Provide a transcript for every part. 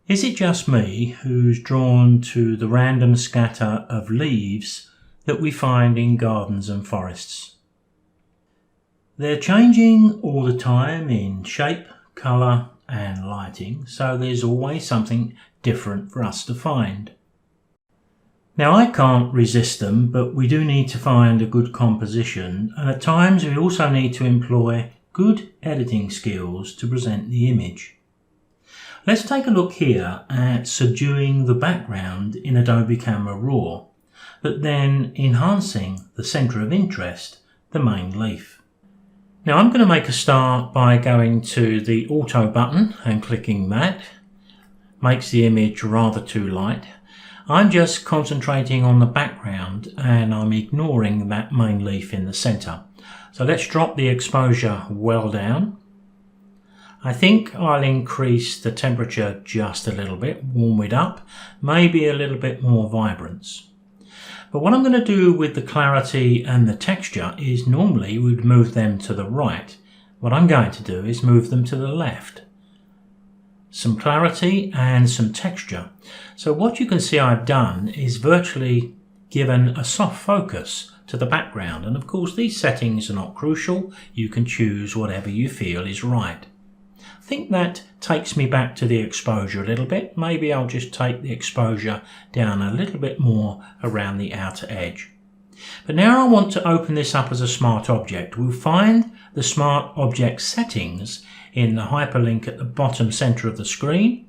Is it just me who's drawn to the random scatter of leaves that we find in gardens and forests? They're changing all the time in shape, colour and lighting, so there's always something different for us to find. Now I can't resist them, but we do need to find a good composition, and at times we also need to employ good editing skills to present the image. Let's take a look here at subduing the background in Adobe Camera Raw, but then enhancing the centre of interest, the main leaf. Now I'm going to make a start by going to the Auto button and clicking that. Makes the image rather too light. I'm just concentrating on the background and I'm ignoring that main leaf in the centre. So let's drop the exposure well down. I think I'll increase the temperature just a little bit, warm it up, maybe a little bit more vibrance. But what I'm going to do with the clarity and the texture is normally we'd move them to the right. What I'm going to do is move them to the left. Some clarity and some texture. So what you can see I've done is virtually given a soft focus to the background. And of course these settings are not crucial. You can choose whatever you feel is right. I think that takes me back to the exposure a little bit. Maybe I'll just take the exposure down a little bit more around the outer edge. But now I want to open this up as a smart object. We'll find the smart object settings in the hyperlink at the bottom center of the screen.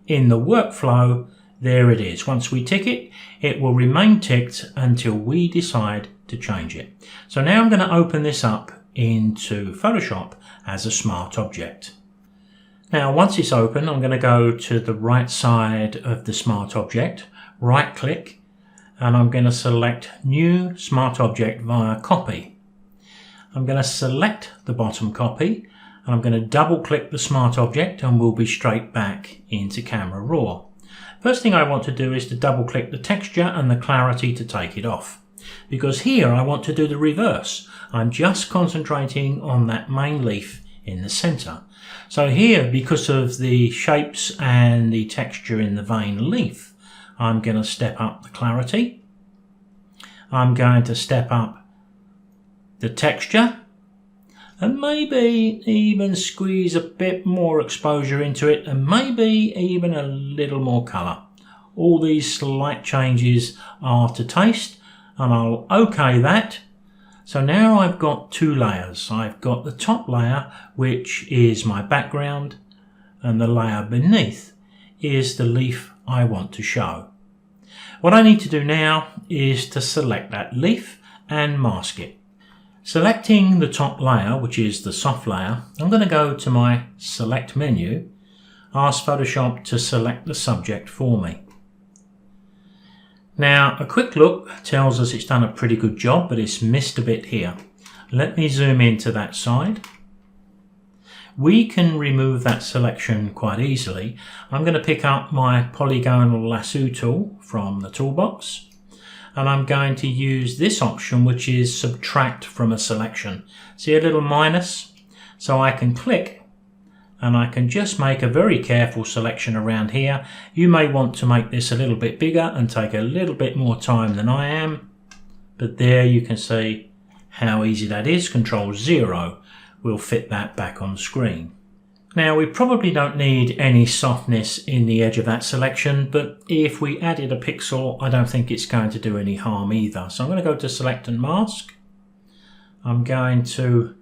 In the workflow, there it is. Once we tick it, it will remain ticked until we decide to change it. So now I'm going to open this up into Photoshop as a smart object. Now once it's open, I'm going to go to the right side of the smart object, right click, and I'm going to select New Smart Object via Copy. I'm going to select the bottom copy and I'm going to double click the smart object and we'll be straight back into Camera Raw. First thing I want to do is to double click the texture and the clarity to take it off. Because here I want to do the reverse. I'm just concentrating on that main leaf in the center. So here, because of the shapes and the texture in the vein leaf, I'm going to step up the clarity. I'm going to step up the texture and maybe even squeeze a bit more exposure into it and maybe even a little more color. All these slight changes are to taste and I'll OK that. So now I've got two layers. I've got the top layer, which is my background, and the layer beneath is the leaf I want to show. What I need to do now is to select that leaf and mask it. Selecting the top layer, which is the soft layer, I'm going to go to my Select menu, ask Photoshop to select the subject for me. Now a quick look tells us it's done a pretty good job, but it's missed a bit here. Let me zoom into that side. We can remove that selection quite easily. I'm going to pick up my polygonal lasso tool from the toolbox and I'm going to use this option, which is subtract from a selection. See a little minus? So I can click and I can just make a very careful selection around here. You may want to make this a little bit bigger and take a little bit more time than I am, but there you can see how easy that is. Control 0 will fit that back on screen. Now we probably don't need any softness in the edge of that selection, but if we added a pixel, I don't think it's going to do any harm either. So I'm going to go to Select and Mask. I'm going to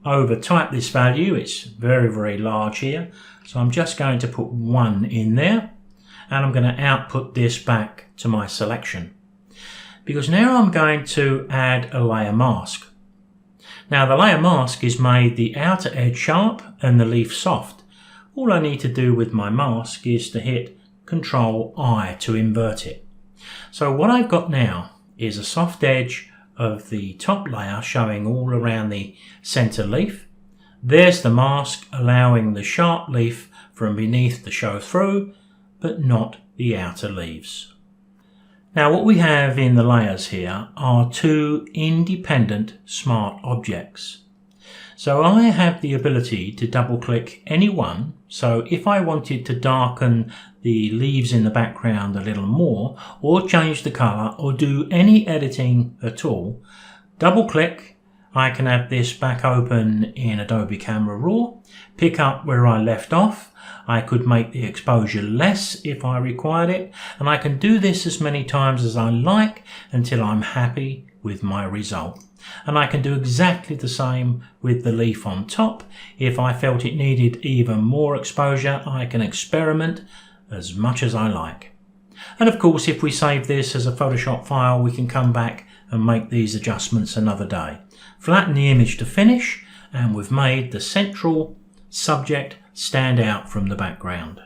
overtype this value. It's very, very large here. So I'm just going to put 1 in there and I'm going to output this back to my selection. Because now I'm going to add a layer mask. Now the layer mask is made the outer edge sharp and the leaf soft. All I need to do with my mask is to hit Control I to invert it. So what I've got now is a soft edge of the top layer showing all around the center leaf. There's the mask allowing the sharp leaf from beneath to show through, but not the outer leaves. Now what we have in the layers here are two independent smart objects. So I have the ability to double click any one. So if I wanted to darken the leaves in the background a little more, or change the colour, or do any editing at all, double click. I can have this back open in Adobe Camera Raw, pick up where I left off. I could make the exposure less if I required it, and I can do this as many times as I like until I'm happy with my result. And I can do exactly the same with the leaf on top. If I felt it needed even more exposure, I can experiment as much as I like. And of course, if we save this as a Photoshop file, we can come back and make these adjustments another day. Flatten the image to finish, and we've made the central subject stand out from the background.